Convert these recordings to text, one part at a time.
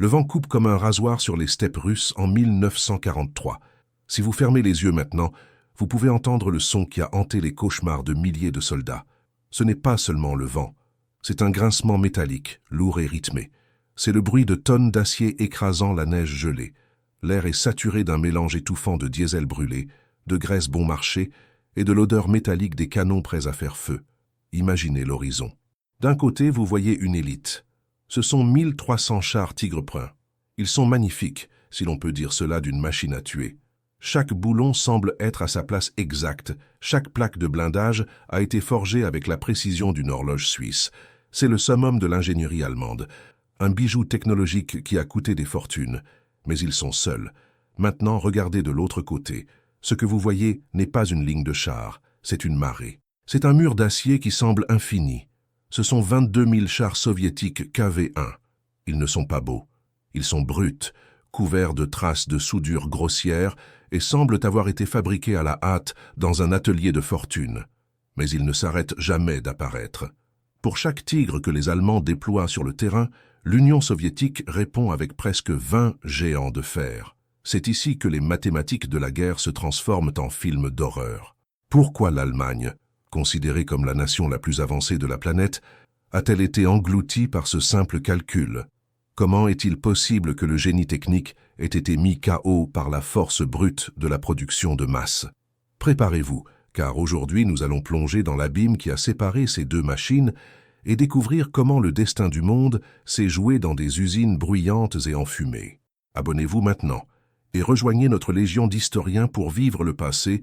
Le vent coupe comme un rasoir sur les steppes russes en 1943. Si vous fermez les yeux maintenant, vous pouvez entendre le son qui a hanté les cauchemars de milliers de soldats. Ce n'est pas seulement le vent, c'est un grincement métallique, lourd et rythmé. C'est le bruit de tonnes d'acier écrasant la neige gelée. L'air est saturé d'un mélange étouffant de diesel brûlé, de graisse bon marché et de l'odeur métallique des canons prêts à faire feu. Imaginez l'horizon. D'un côté, vous voyez une élite. Ce sont 1300 chars Tigre Brun. Ils sont magnifiques, si l'on peut dire cela d'une machine à tuer. Chaque boulon semble être à sa place exacte. Chaque plaque de blindage a été forgée avec la précision d'une horloge suisse. C'est le summum de l'ingénierie allemande. Un bijou technologique qui a coûté des fortunes. Mais ils sont seuls. Maintenant, regardez de l'autre côté. Ce que vous voyez n'est pas une ligne de chars, c'est une marée. C'est un mur d'acier qui semble infini. Ce sont 22 000 chars soviétiques KV-1. Ils ne sont pas beaux. Ils sont bruts, couverts de traces de soudure grossière et semblent avoir été fabriqués à la hâte dans un atelier de fortune. Mais ils ne s'arrêtent jamais d'apparaître. Pour chaque tigre que les Allemands déploient sur le terrain, l'Union soviétique répond avec presque 20 géants de fer. C'est ici que les mathématiques de la guerre se transforment en films d'horreur. Pourquoi l'Allemagne, considérée comme la nation la plus avancée de la planète, a-t-elle été engloutie par ce simple calcul? Comment est-il possible que le génie technique ait été mis KO par la force brute de la production de masse? Préparez-vous, car aujourd'hui nous allons plonger dans l'abîme qui a séparé ces deux machines et découvrir comment le destin du monde s'est joué dans des usines bruyantes et enfumées. Abonnez-vous maintenant et rejoignez notre légion d'historiens pour vivre le passé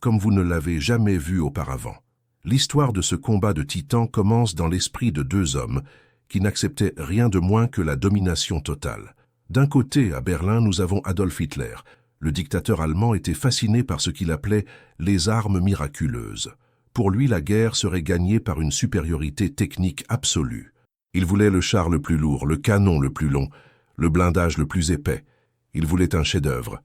comme vous ne l'avez jamais vu auparavant. L'histoire de ce combat de titans commence dans l'esprit de deux hommes qui n'acceptaient rien de moins que la domination totale. D'un côté, à Berlin, nous avons Adolf Hitler. Le dictateur allemand était fasciné par ce qu'il appelait les armes miraculeuses. Pour lui, la guerre serait gagnée par une supériorité technique absolue. Il voulait le char le plus lourd, le canon le plus long, le blindage le plus épais. Il voulait un chef-d'œuvre.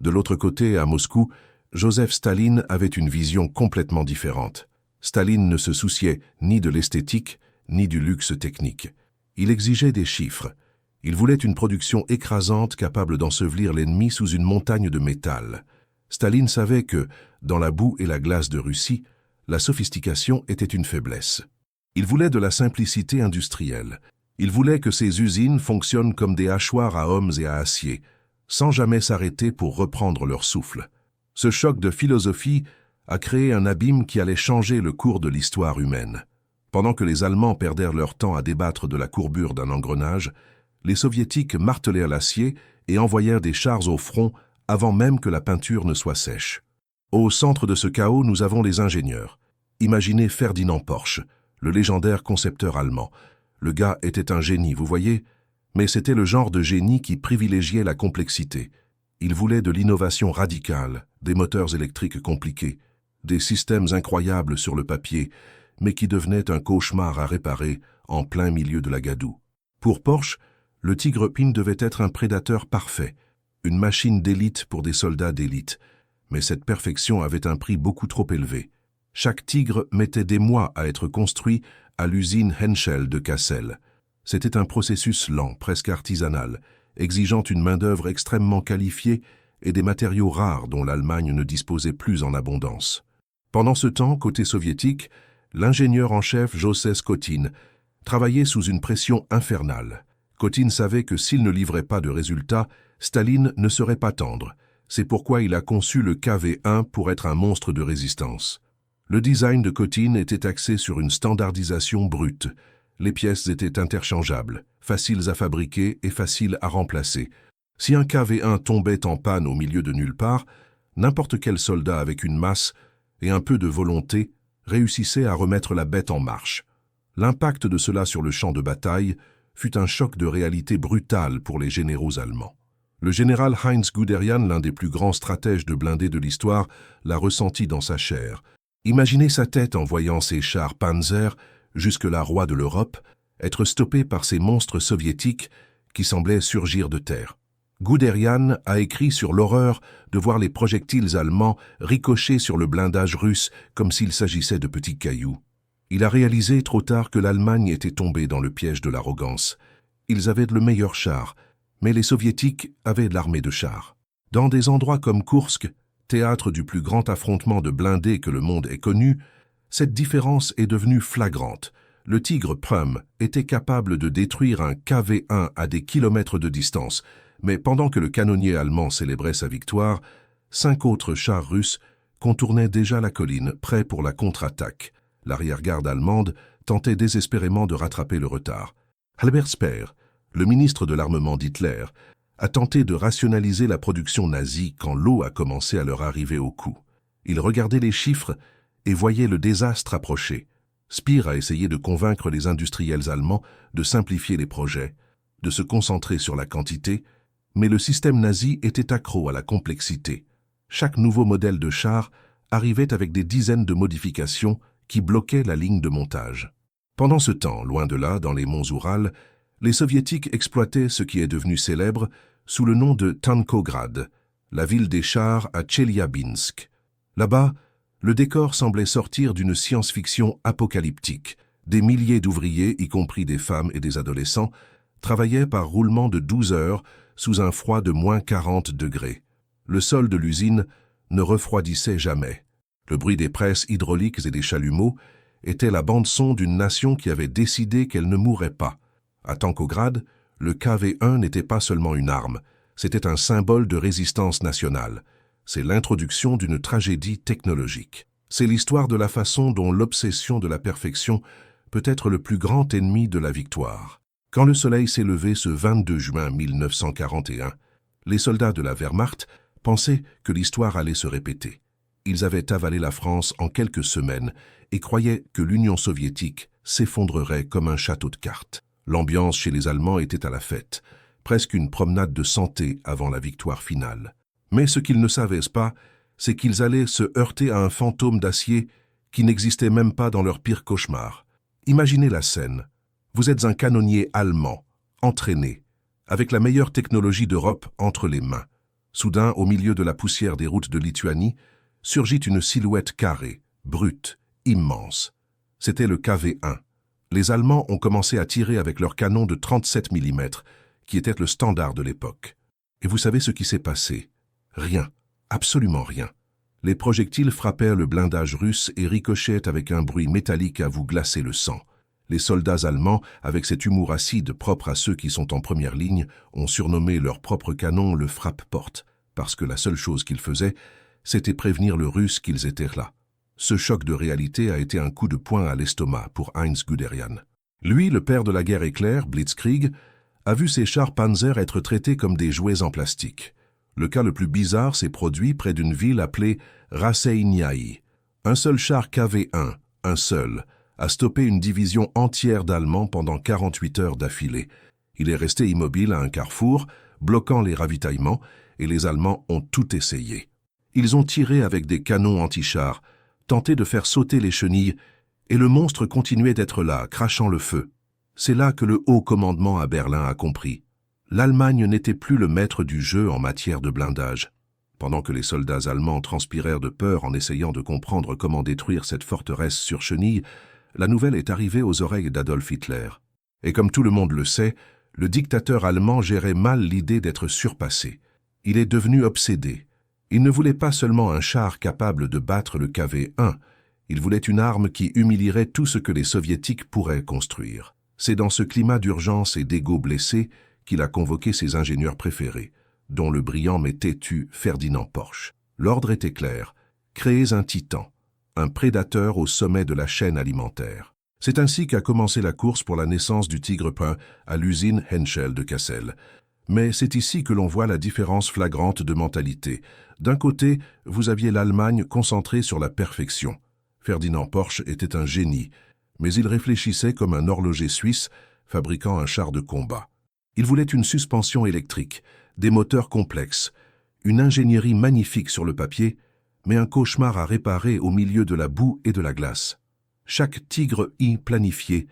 De l'autre côté, à Moscou, Joseph Staline avait une vision complètement différente. Staline ne se souciait ni de l'esthétique, ni du luxe technique. Il exigeait des chiffres. Il voulait une production écrasante capable d'ensevelir l'ennemi sous une montagne de métal. Staline savait que, dans la boue et la glace de Russie, la sophistication était une faiblesse. Il voulait de la simplicité industrielle. Il voulait que ses usines fonctionnent comme des hachoirs à hommes et à acier, sans jamais s'arrêter pour reprendre leur souffle. Ce choc de philosophie a créé un abîme qui allait changer le cours de l'histoire humaine. Pendant que les Allemands perdèrent leur temps à débattre de la courbure d'un engrenage, les Soviétiques martelèrent l'acier et envoyèrent des chars au front avant même que la peinture ne soit sèche. Au centre de ce chaos, nous avons les ingénieurs. Imaginez Ferdinand Porsche, le légendaire concepteur allemand. Le gars était un génie, vous voyez, mais c'était le genre de génie qui privilégiait la complexité. Il voulait de l'innovation radicale, des moteurs électriques compliqués, des systèmes incroyables sur le papier, mais qui devenaient un cauchemar à réparer en plein milieu de la gadoue. Pour Porsche, le Tigre Pin devait être un prédateur parfait, une machine d'élite pour des soldats d'élite, mais cette perfection avait un prix beaucoup trop élevé. Chaque Tigre mettait des mois à être construit à l'usine Henschel de Cassel. C'était un processus lent, presque artisanal, exigeant une main-d'œuvre extrêmement qualifiée et des matériaux rares dont l'Allemagne ne disposait plus en abondance. Pendant ce temps, côté soviétique, l'ingénieur en chef Joseph Kotin travaillait sous une pression infernale. Kotin savait que s'il ne livrait pas de résultats, Staline ne serait pas tendre. C'est pourquoi il a conçu le KV-1 pour être un monstre de résistance. Le design de Kotin était axé sur une standardisation brute. Les pièces étaient interchangeables, faciles à fabriquer et faciles à remplacer. Si un KV-1 tombait en panne au milieu de nulle part, n'importe quel soldat avec une masse et un peu de volonté réussissait à remettre la bête en marche. L'impact de cela sur le champ de bataille fut un choc de réalité brutal pour les généraux allemands. Le général Heinz Guderian, l'un des plus grands stratèges de blindés de l'histoire, l'a ressenti dans sa chair. Imaginez sa tête en voyant ces chars Panzer, jusque-là rois de l'Europe, être stoppés par ces monstres soviétiques qui semblaient surgir de terre. Guderian a écrit sur l'horreur de voir les projectiles allemands ricocher sur le blindage russe comme s'il s'agissait de petits cailloux. Il a réalisé trop tard que l'Allemagne était tombée dans le piège de l'arrogance. Ils avaient le meilleur char, Mais les Soviétiques avaient l'armée de chars. Dans des endroits comme Koursk, théâtre du plus grand affrontement de blindés que le monde ait connu, cette différence est devenue flagrante. Le Tigre Prüm était capable de détruire un KV-1 à des kilomètres de distance, mais pendant que le canonnier allemand célébrait sa victoire, 5 autres chars russes contournaient déjà la colline, prêts pour la contre-attaque. L'arrière-garde allemande tentait désespérément de rattraper le retard. Albert Speer, le ministre de l'armement d'Hitler, a tenté de rationaliser la production nazie quand l'eau a commencé à leur arriver au cou. Il regardait les chiffres et voyait le désastre approcher. Speer a essayé de convaincre les industriels allemands de simplifier les projets, de se concentrer sur la quantité, mais le système nazi était accro à la complexité. Chaque nouveau modèle de char arrivait avec des dizaines de modifications qui bloquaient la ligne de montage. Pendant ce temps, loin de là, dans les monts Oural, les Soviétiques exploitaient ce qui est devenu célèbre sous le nom de Tankograd, la ville des chars à Tcheliabinsk. Là-bas, le décor semblait sortir d'une science-fiction apocalyptique. Des milliers d'ouvriers, y compris des femmes et des adolescents, travaillaient par roulement de 12 heures sous un froid de moins 40 degrés. Le sol de l'usine ne refroidissait jamais. Le bruit des presses hydrauliques et des chalumeaux était la bande-son d'une nation qui avait décidé qu'elle ne mourrait pas. À Tankograd, le KV-1 n'était pas seulement une arme, c'était un symbole de résistance nationale. C'est l'introduction d'une tragédie technologique. C'est l'histoire de la façon dont l'obsession de la perfection peut être le plus grand ennemi de la victoire. Quand le soleil s'est levé ce 22 juin 1941, les soldats de la Wehrmacht pensaient que l'histoire allait se répéter. Ils avaient avalé la France en quelques semaines et croyaient que l'Union soviétique s'effondrerait comme un château de cartes. L'ambiance chez les Allemands était à la fête, presque une promenade de santé avant la victoire finale. Mais ce qu'ils ne savaient pas, c'est qu'ils allaient se heurter à un fantôme d'acier qui n'existait même pas dans leur pire cauchemar. Imaginez la scène. Vous êtes un canonnier allemand, entraîné, avec la meilleure technologie d'Europe entre les mains. Soudain, au milieu de la poussière des routes de Lituanie, surgit une silhouette carrée, brute, immense. C'était le KV-1. Les Allemands ont commencé à tirer avec leurs canons de 37 mm, qui était le standard de l'époque. Et vous savez ce qui s'est passé? Rien, absolument rien. Les projectiles frappèrent le blindage russe et ricochaient avec un bruit métallique à vous glacer le sang. Les soldats allemands, avec cet humour acide propre à ceux qui sont en première ligne, ont surnommé leur propre canon le frappe-porte, parce que la seule chose qu'ils faisaient, c'était prévenir le russe qu'ils étaient là. Ce choc de réalité a été un coup de poing à l'estomac pour Heinz Guderian. Lui, le père de la guerre éclair, Blitzkrieg, a vu ses chars Panzer être traités comme des jouets en plastique. Le cas le plus bizarre s'est produit près d'une ville appelée Raseiniai. Un seul char KV-1, un seul, a stoppé une division entière d'Allemands pendant 48 heures d'affilée. Il est resté immobile à un carrefour, bloquant les ravitaillements, et les Allemands ont tout essayé. Ils ont tiré avec des canons anti-chars, tenté de faire sauter les chenilles, et le monstre continuait d'être là, crachant le feu. C'est là que le haut commandement à Berlin a compris. L'Allemagne n'était plus le maître du jeu en matière de blindage. Pendant que les soldats allemands transpirèrent de peur en essayant de comprendre comment détruire cette forteresse sur chenilles, la nouvelle est arrivée aux oreilles d'Adolf Hitler. Et comme tout le monde le sait, le dictateur allemand gérait mal l'idée d'être surpassé. Il est devenu obsédé. Il ne voulait pas seulement un char capable de battre le KV-1, il voulait une arme qui humilierait tout ce que les soviétiques pourraient construire. C'est dans ce climat d'urgence et d'ego blessé qu'il a convoqué ses ingénieurs préférés, dont le brillant mais têtu Ferdinand Porsche. L'ordre était clair, créez un titan, un prédateur au sommet de la chaîne alimentaire. C'est ainsi qu'a commencé la course pour la naissance du Tigre Prüm à l'usine Henschel de Cassel. Mais c'est ici que l'on voit la différence flagrante de mentalité. D'un côté, vous aviez l'Allemagne concentrée sur la perfection. Ferdinand Porsche était un génie, mais il réfléchissait comme un horloger suisse fabriquant un char de combat. Il voulait une suspension électrique, des moteurs complexes, une ingénierie magnifique sur le papier, mais un cauchemar à réparer au milieu de la boue et de la glace. Chaque Tigre I planifié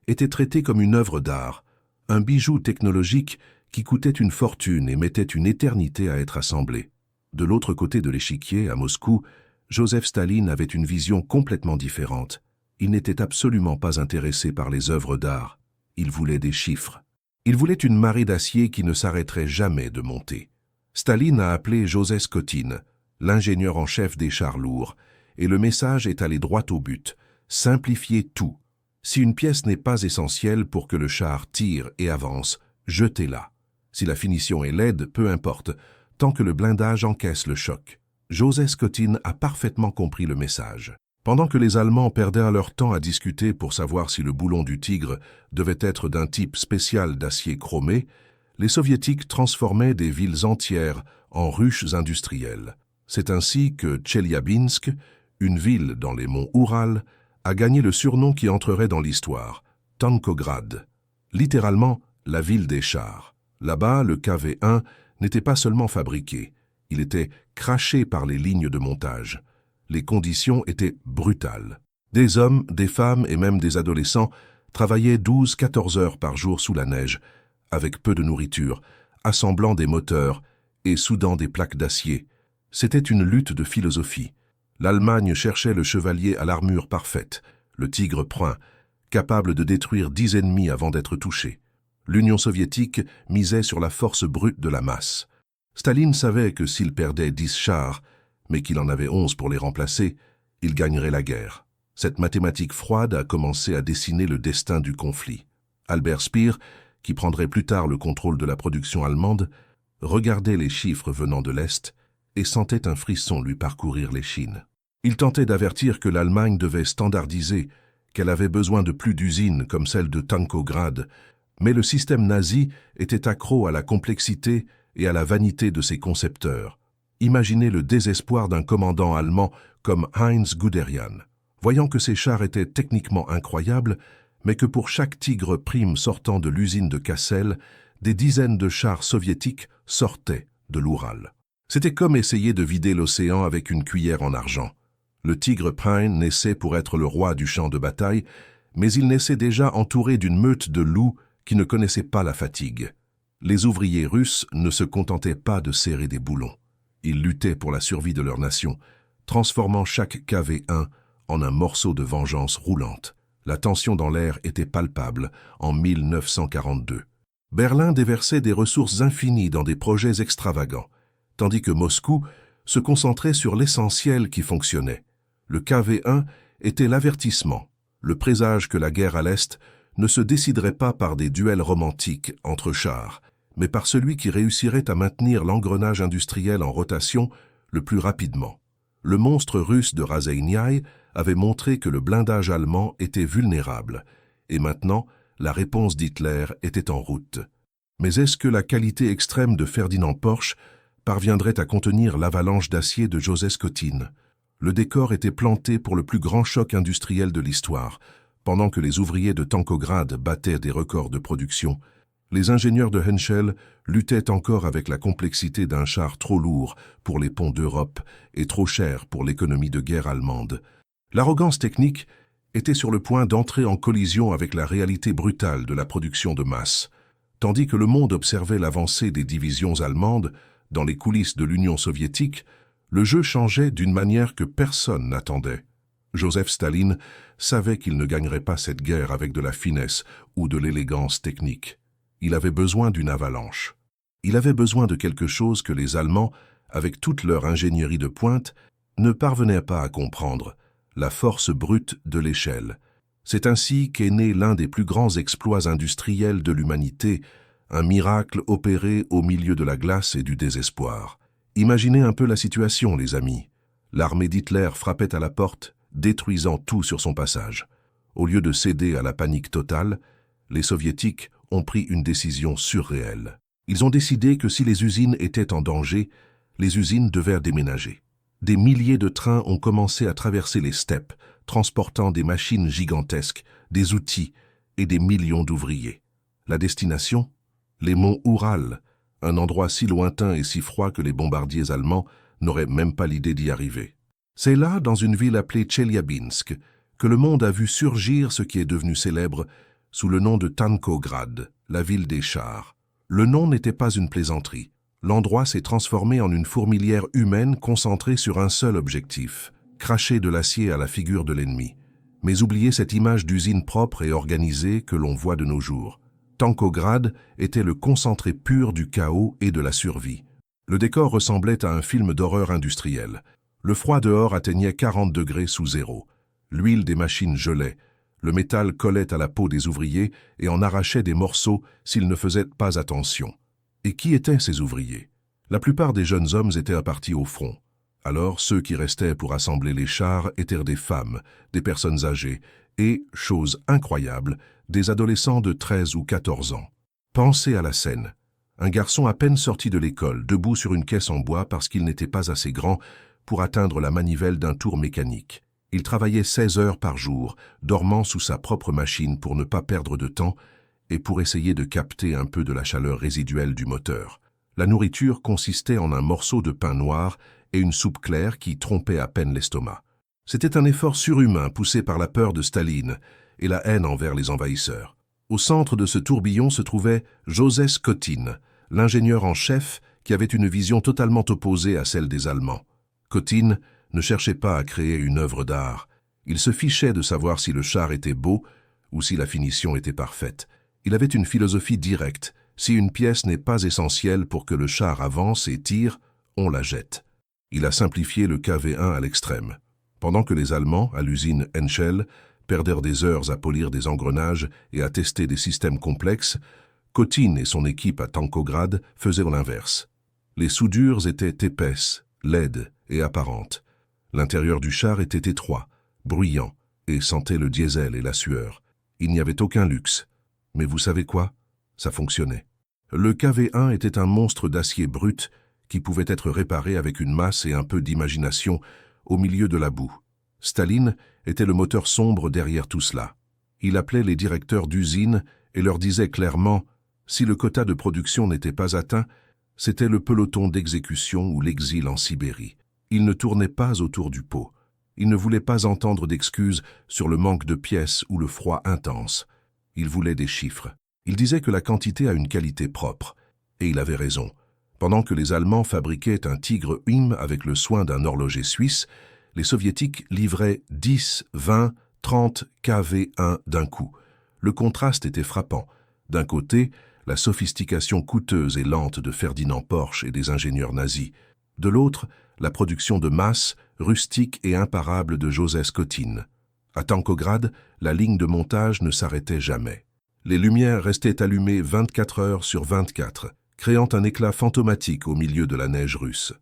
était traité comme une œuvre d'art, un bijou technologique qui coûtait une fortune et mettait une éternité à être assemblé. De l'autre côté de l'échiquier, à Moscou, Joseph Staline avait une vision complètement différente. Il n'était absolument pas intéressé par les œuvres d'art. Il voulait des chiffres. Il voulait une marée d'acier qui ne s'arrêterait jamais de monter. Staline a appelé Józef Kotin, l'ingénieur en chef des chars lourds, et le message est allé droit au but. Simplifiez tout. Si une pièce n'est pas essentielle pour que le char tire et avance, jetez-la. Si la finition est laide, peu importe, tant que le blindage encaisse le choc. Józef Kotin a parfaitement compris le message. Pendant que les Allemands perdaient leur temps à discuter pour savoir si le boulon du Tigre devait être d'un type spécial d'acier chromé, les Soviétiques transformaient des villes entières en ruches industrielles. C'est ainsi que Tcheliabinsk, une ville dans les monts Oural, a gagné le surnom qui entrerait dans l'histoire, Tankograd, littéralement la ville des chars. Là-bas, le KV-1 n'était pas seulement fabriqué, il était craché par les lignes de montage. Les conditions étaient brutales. Des hommes, des femmes et même des adolescents travaillaient 12-14 heures par jour sous la neige, avec peu de nourriture, assemblant des moteurs et soudant des plaques d'acier. C'était une lutte de philosophie. L'Allemagne cherchait le chevalier à l'armure parfaite, le tigre brun, capable de détruire 10 ennemis avant d'être touché. L'Union soviétique misait sur la force brute de la masse. Staline savait que s'il perdait 10 chars, mais qu'il en avait 11 pour les remplacer, il gagnerait la guerre. Cette mathématique froide a commencé à dessiner le destin du conflit. Albert Speer, qui prendrait plus tard le contrôle de la production allemande, regardait les chiffres venant de l'Est et sentait un frisson lui parcourir l'échine. Il tentait d'avertir que l'Allemagne devait standardiser, qu'elle avait besoin de plus d'usines comme celle de Tankograd, mais le système nazi était accro à la complexité et à la vanité de ses concepteurs. Imaginez le désespoir d'un commandant allemand comme Heinz Guderian. Voyant que ces chars étaient techniquement incroyables, mais que pour chaque Tigre prime sortant de l'usine de Cassel, des dizaines de chars soviétiques sortaient de l'Oural. C'était comme essayer de vider l'océan avec une cuillère en argent. Le Tigre Prime naissait pour être le roi du champ de bataille, mais il naissait déjà entouré d'une meute de loups qui ne connaissaient pas la fatigue. Les ouvriers russes ne se contentaient pas de serrer des boulons. Ils luttaient pour la survie de leur nation, transformant chaque KV-1 en un morceau de vengeance roulante. La tension dans l'air était palpable en 1942. Berlin déversait des ressources infinies dans des projets extravagants, tandis que Moscou se concentrait sur l'essentiel qui fonctionnait. Le KV-1 était l'avertissement, le présage que la guerre à l'Est ne se déciderait pas par des duels romantiques entre chars, mais par celui qui réussirait à maintenir l'engrenage industriel en rotation le plus rapidement. Le monstre russe de Raseiniai avait montré que le blindage allemand était vulnérable, et maintenant, la réponse d'Hitler était en route. Mais est-ce que la qualité extrême de Ferdinand Porsche parviendrait à contenir l'avalanche d'acier de Józef Kotin? Le décor était planté pour le plus grand choc industriel de l'histoire. Pendant que les ouvriers de Tankograd battaient des records de production, les ingénieurs de Henschel luttaient encore avec la complexité d'un char trop lourd pour les ponts d'Europe et trop cher pour l'économie de guerre allemande. L'arrogance technique était sur le point d'entrer en collision avec la réalité brutale de la production de masse. Tandis que le monde observait l'avancée des divisions allemandes dans les coulisses de l'Union soviétique, le jeu changeait d'une manière que personne n'attendait. Joseph Staline savait qu'il ne gagnerait pas cette guerre avec de la finesse ou de l'élégance technique. Il avait besoin d'une avalanche. Il avait besoin de quelque chose que les Allemands, avec toute leur ingénierie de pointe, ne parvenaient pas à comprendre, la force brute de l'échelle. C'est ainsi qu'est né l'un des plus grands exploits industriels de l'humanité, un miracle opéré au milieu de la glace et du désespoir. Imaginez un peu la situation, les amis. L'armée d'Hitler frappait à la porte, détruisant tout sur son passage. Au lieu de céder à la panique totale, les Soviétiques ont pris une décision surréelle. Ils ont décidé que si les usines étaient en danger, les usines devaient déménager. Des milliers de trains ont commencé à traverser les steppes, transportant des machines gigantesques, des outils et des millions d'ouvriers. La destination? Les monts Oural, un endroit si lointain et si froid que les bombardiers allemands n'auraient même pas l'idée d'y arriver. C'est là, dans une ville appelée Tcheliabinsk, que le monde a vu surgir ce qui est devenu célèbre sous le nom de Tankograd, la ville des chars. Le nom n'était pas une plaisanterie. L'endroit s'est transformé en une fourmilière humaine concentrée sur un seul objectif, cracher de l'acier à la figure de l'ennemi. Mais oubliez cette image d'usine propre et organisée que l'on voit de nos jours. Tankograd était le concentré pur du chaos et de la survie. Le décor ressemblait à un film d'horreur industrielle. Le froid dehors atteignait 40 degrés sous zéro. L'huile des machines gelait. Le métal collait à la peau des ouvriers et en arrachait des morceaux s'ils ne faisaient pas attention. Et qui étaient ces ouvriers? La plupart des jeunes hommes étaient partis au front. Alors, ceux qui restaient pour assembler les chars étaient des femmes, des personnes âgées et, chose incroyable, des adolescents de 13 ou 14 ans. Pensez à la scène. Un garçon à peine sorti de l'école, debout sur une caisse en bois parce qu'il n'était pas assez grand pour atteindre la manivelle d'un tour mécanique. Il travaillait 16 heures par jour, dormant sous sa propre machine pour ne pas perdre de temps et pour essayer de capter un peu de la chaleur résiduelle du moteur. La nourriture consistait en un morceau de pain noir et une soupe claire qui trompait à peine l'estomac. C'était un effort surhumain poussé par la peur de Staline et la haine envers les envahisseurs. Au centre de ce tourbillon se trouvait Józef Kotin, l'ingénieur en chef qui avait une vision totalement opposée à celle des Allemands. Kotin ne cherchait pas à créer une œuvre d'art. Il se fichait de savoir si le char était beau ou si la finition était parfaite. Il avait une philosophie directe. Si une pièce n'est pas essentielle pour que le char avance et tire, on la jette. Il a simplifié le KV1 à l'extrême. Pendant que les Allemands, à l'usine Henschel, perdèrent des heures à polir des engrenages et à tester des systèmes complexes, Kotin et son équipe à Tankograd faisaient l'inverse. Les soudures étaient épaisses, laides et apparentes. L'intérieur du char était étroit, bruyant, et sentait le diesel et la sueur. Il n'y avait aucun luxe. Mais vous savez quoi? Ça fonctionnait. Le KV1 était un monstre d'acier brut qui pouvait être réparé avec une masse et un peu d'imagination au milieu de la boue. Staline était le moteur sombre derrière tout cela. Il appelait les directeurs d'usine et leur disait clairement « Si le quota de production n'était pas atteint, c'était le peloton d'exécution ou l'exil en Sibérie. » Il ne tournait pas autour du pot. Il ne voulait pas entendre d'excuses sur le manque de pièces ou le froid intense. Il voulait des chiffres. Il disait que la quantité a une qualité propre. Et il avait raison. Pendant que les Allemands fabriquaient un Tigre IM avec le soin d'un horloger suisse, les Soviétiques livraient 10, 20, 30 KV1 d'un coup. Le contraste était frappant. D'un côté, la sophistication coûteuse et lente de Ferdinand Porsche et des ingénieurs nazis. De l'autre, la production de masse, rustique et imparable de Józef Kotin. À Tankograd, la ligne de montage ne s'arrêtait jamais. Les lumières restaient allumées 24 heures sur 24, créant un éclat fantomatique au milieu de la neige russe.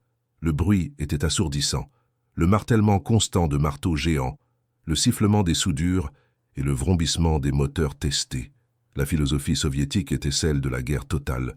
Le bruit était assourdissant, le martèlement constant de marteaux géants, le sifflement des soudures et le vrombissement des moteurs testés. La philosophie soviétique était celle de la guerre totale.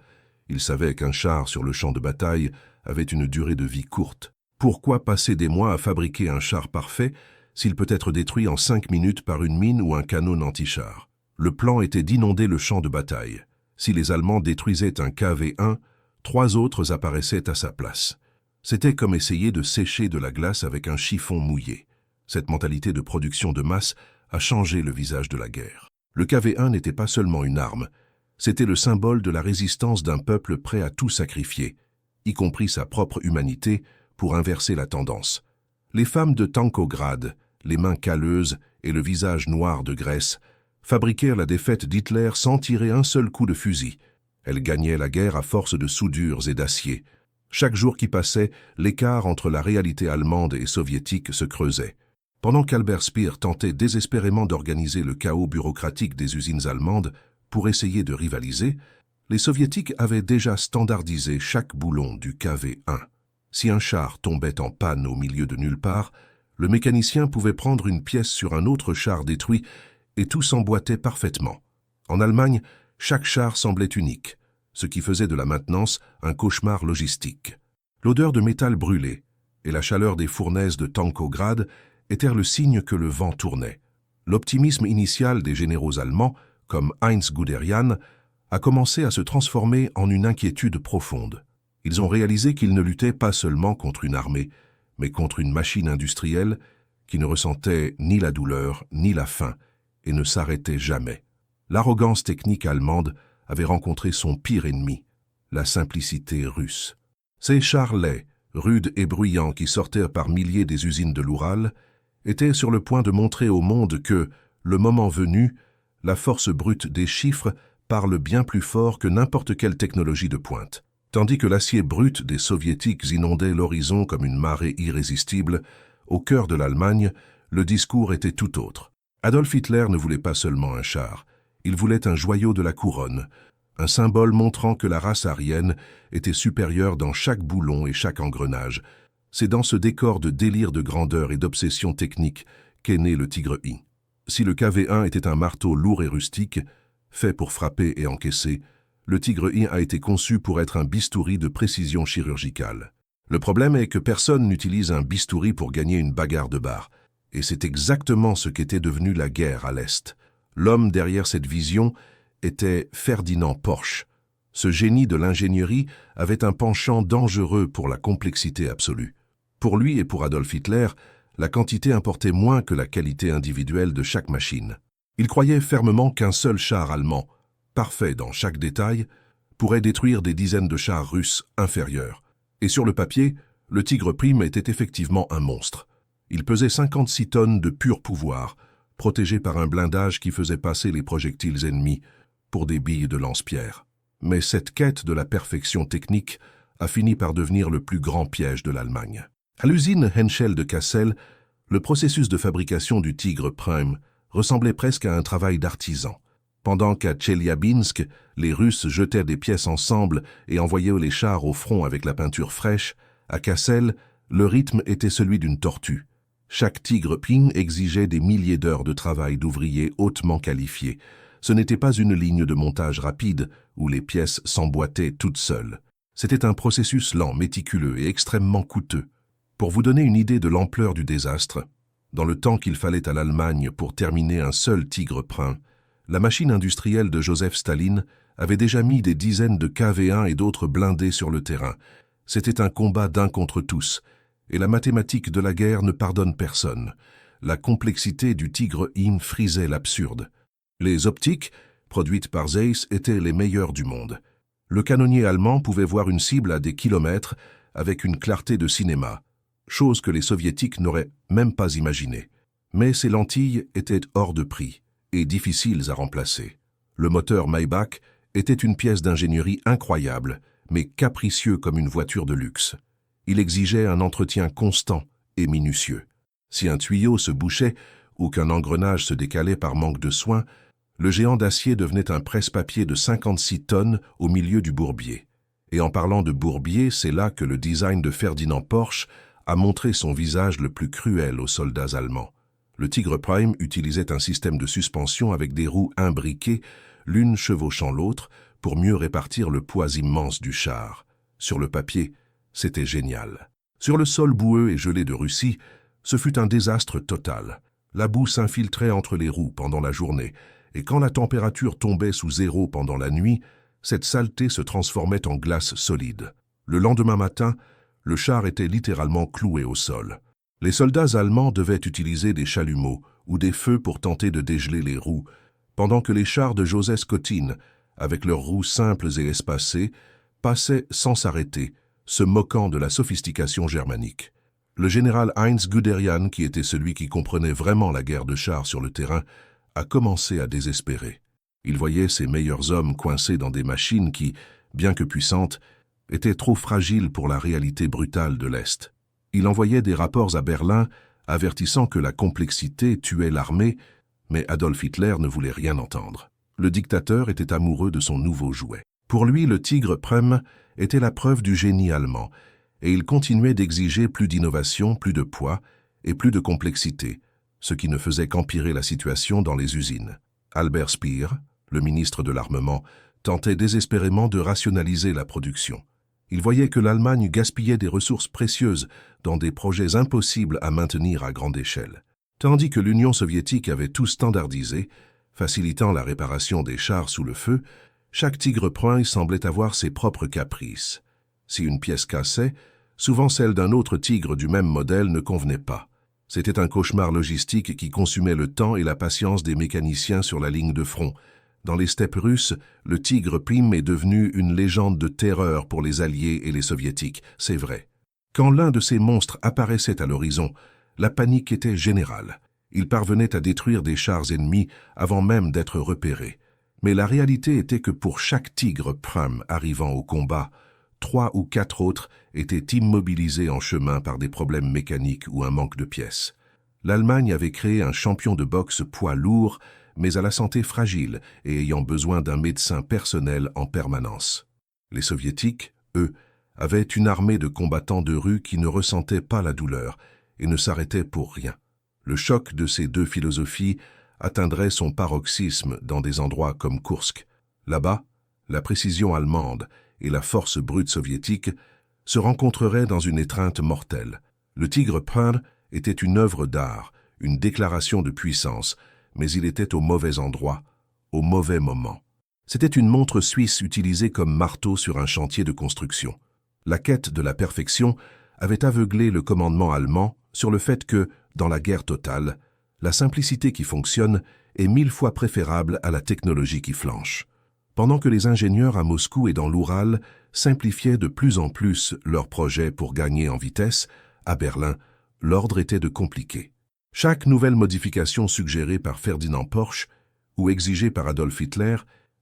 Ils savaient qu'un char sur le champ de bataille avait une durée de vie courte. Pourquoi passer des mois à fabriquer un char parfait s'il peut être détruit en 5 minutes par une mine ou un canon anti-char? Le plan était d'inonder le champ de bataille. Si les Allemands détruisaient un KV1, 3 autres apparaissaient à sa place. C'était comme essayer de sécher de la glace avec un chiffon mouillé. Cette mentalité de production de masse a changé le visage de la guerre. Le KV1 n'était pas seulement une arme, c'était le symbole de la résistance d'un peuple prêt à tout sacrifier, y compris sa propre humanité, pour inverser la tendance. Les femmes de Tankograd, les mains calleuses et le visage noir de graisse, fabriquèrent la défaite d'Hitler sans tirer un seul coup de fusil. Elles gagnaient la guerre à force de soudures et d'acier. Chaque jour qui passait, l'écart entre la réalité allemande et soviétique se creusait. Pendant qu'Albert Speer tentait désespérément d'organiser le chaos bureaucratique des usines allemandes pour essayer de rivaliser, les soviétiques avaient déjà standardisé chaque boulon du KV1. Si un char tombait en panne au milieu de nulle part, le mécanicien pouvait prendre une pièce sur un autre char détruit et tout s'emboîtait parfaitement. En Allemagne, chaque char semblait unique, ce qui faisait de la maintenance un cauchemar logistique. L'odeur de métal brûlé et la chaleur des fournaises de Tankograd étaient le signe que le vent tournait. L'optimisme initial des généraux allemands, comme Heinz Guderian, a commencé à se transformer en une inquiétude profonde. Ils ont réalisé qu'ils ne luttaient pas seulement contre une armée, mais contre une machine industrielle qui ne ressentait ni la douleur ni la faim et ne s'arrêtait jamais. L'arrogance technique allemande avait rencontré son pire ennemi, la simplicité russe. Ces chars laids, rudes et bruyants qui sortaient par milliers des usines de l'Oural, étaient sur le point de montrer au monde que, le moment venu, la force brute des chiffres parle bien plus fort que n'importe quelle technologie de pointe. Tandis que l'acier brut des Soviétiques inondait l'horizon comme une marée irrésistible, au cœur de l'Allemagne, le discours était tout autre. Adolf Hitler ne voulait pas seulement un char, il voulait un joyau de la couronne, un symbole montrant que la race aryenne était supérieure dans chaque boulon et chaque engrenage. C'est dans ce décor de délire de grandeur et d'obsession technique qu'est né le Tigre I. Si le KV-1 était un marteau lourd et rustique, fait pour frapper et encaisser, le Tigre I a été conçu pour être un bistouri de précision chirurgicale. Le problème est que personne n'utilise un bistouri pour gagner une bagarre de bar. Et c'est exactement ce qu'était devenu la guerre à l'Est. L'homme derrière cette vision était Ferdinand Porsche. Ce génie de l'ingénierie avait un penchant dangereux pour la complexité absolue. Pour lui et pour Adolf Hitler, la quantité importait moins que la qualité individuelle de chaque machine. Il croyait fermement qu'un seul char allemand, parfait dans chaque détail, pourrait détruire des dizaines de chars russes inférieurs. Et sur le papier, le Tigre Prime était effectivement un monstre. Il pesait 56 tonnes de pur pouvoir, protégé par un blindage qui faisait passer les projectiles ennemis pour des billes de lance-pierre. Mais cette quête de la perfection technique a fini par devenir le plus grand piège de l'Allemagne. À l'usine Henschel de Cassel, le processus de fabrication du Tigre Prime ressemblait presque à un travail d'artisan. Pendant qu'à Tcheliabinsk, les Russes jetaient des pièces ensemble et envoyaient les chars au front avec la peinture fraîche, à Cassel, le rythme était celui d'une tortue. Chaque Tigre Prime exigeait des milliers d'heures de travail d'ouvriers hautement qualifiés. Ce n'était pas une ligne de montage rapide où les pièces s'emboîtaient toutes seules. C'était un processus lent, méticuleux et extrêmement coûteux. Pour vous donner une idée de l'ampleur du désastre, dans le temps qu'il fallait à l'Allemagne pour terminer un seul Tigre Prime, la machine industrielle de Joseph Staline avait déjà mis des dizaines de KV-1 et d'autres blindés sur le terrain. C'était un combat d'un contre tous, et la mathématique de la guerre ne pardonne personne. La complexité du Tigre I frisait l'absurde. Les optiques, produites par Zeiss, étaient les meilleures du monde. Le canonnier allemand pouvait voir une cible à des kilomètres avec une clarté de cinéma, chose que les soviétiques n'auraient même pas imaginée. Mais ces lentilles étaient hors de prix et difficiles à remplacer. Le moteur Maybach était une pièce d'ingénierie incroyable, mais capricieux comme une voiture de luxe. Il exigeait un entretien constant et minutieux. Si un tuyau se bouchait ou qu'un engrenage se décalait par manque de soin, le géant d'acier devenait un presse-papier de 56 tonnes au milieu du bourbier. Et en parlant de bourbier, c'est là que le design de Ferdinand Porsche a montré son visage le plus cruel aux soldats allemands. Le Tigre Prime utilisait un système de suspension avec des roues imbriquées, l'une chevauchant l'autre, pour mieux répartir le poids immense du char. Sur le papier, c'était génial. Sur le sol boueux et gelé de Russie, ce fut un désastre total. La boue s'infiltrait entre les roues pendant la journée, et quand la température tombait sous zéro pendant la nuit, cette saleté se transformait en glace solide. Le lendemain matin, le char était littéralement cloué au sol. Les soldats allemands devaient utiliser des chalumeaux ou des feux pour tenter de dégeler les roues, pendant que les chars de Joseph Stalin, avec leurs roues simples et espacées, passaient sans s'arrêter, se moquant de la sophistication germanique. Le général Heinz Guderian, qui était celui qui comprenait vraiment la guerre de chars sur le terrain, a commencé à désespérer. Il voyait ses meilleurs hommes coincés dans des machines qui, bien que puissantes, étaient trop fragiles pour la réalité brutale de l'Est. Il envoyait des rapports à Berlin avertissant que la complexité tuait l'armée, mais Adolf Hitler ne voulait rien entendre. Le dictateur était amoureux de son nouveau jouet. Pour lui, le Tigre Prime était la preuve du génie allemand, et il continuait d'exiger plus d'innovation, plus de poids et plus de complexité, ce qui ne faisait qu'empirer la situation dans les usines. Albert Speer, le ministre de l'Armement, tentait désespérément de rationaliser la production. Il voyait que l'Allemagne gaspillait des ressources précieuses dans des projets impossibles à maintenir à grande échelle. Tandis que l'Union soviétique avait tout standardisé, facilitant la réparation des chars sous le feu, chaque Tigre Prime semblait avoir ses propres caprices. Si une pièce cassait, souvent celle d'un autre Tigre du même modèle ne convenait pas. C'était un cauchemar logistique qui consumait le temps et la patience des mécaniciens sur la ligne de front. Dans les steppes russes, le Tigre Prime est devenu une légende de terreur pour les Alliés et les Soviétiques, c'est vrai. Quand l'un de ces monstres apparaissait à l'horizon, la panique était générale. Il parvenait à détruire des chars ennemis avant même d'être repéré. Mais la réalité était que pour chaque Tigre Prüm arrivant au combat, 3 ou 4 autres étaient immobilisés en chemin par des problèmes mécaniques ou un manque de pièces. L'Allemagne avait créé un champion de boxe poids lourd, mais à la santé fragile et ayant besoin d'un médecin personnel en permanence. Les Soviétiques, eux, avaient une armée de combattants de rue qui ne ressentaient pas la douleur et ne s'arrêtaient pour rien. Le choc de ces deux philosophies atteindrait son paroxysme dans des endroits comme Koursk. Là-bas, la précision allemande et la force brute soviétique se rencontreraient dans une étreinte mortelle. Le Tigre Prüm était une œuvre d'art, une déclaration de puissance, mais il était au mauvais endroit, au mauvais moment. C'était une montre suisse utilisée comme marteau sur un chantier de construction. La quête de la perfection avait aveuglé le commandement allemand sur le fait que, dans la guerre totale, la simplicité qui fonctionne est 1000 fois préférable à la technologie qui flanche. Pendant que les ingénieurs à Moscou et dans l'Oural simplifiaient de plus en plus leurs projets pour gagner en vitesse, à Berlin, l'ordre était de compliquer. Chaque nouvelle modification suggérée par Ferdinand Porsche ou exigée par Adolf Hitler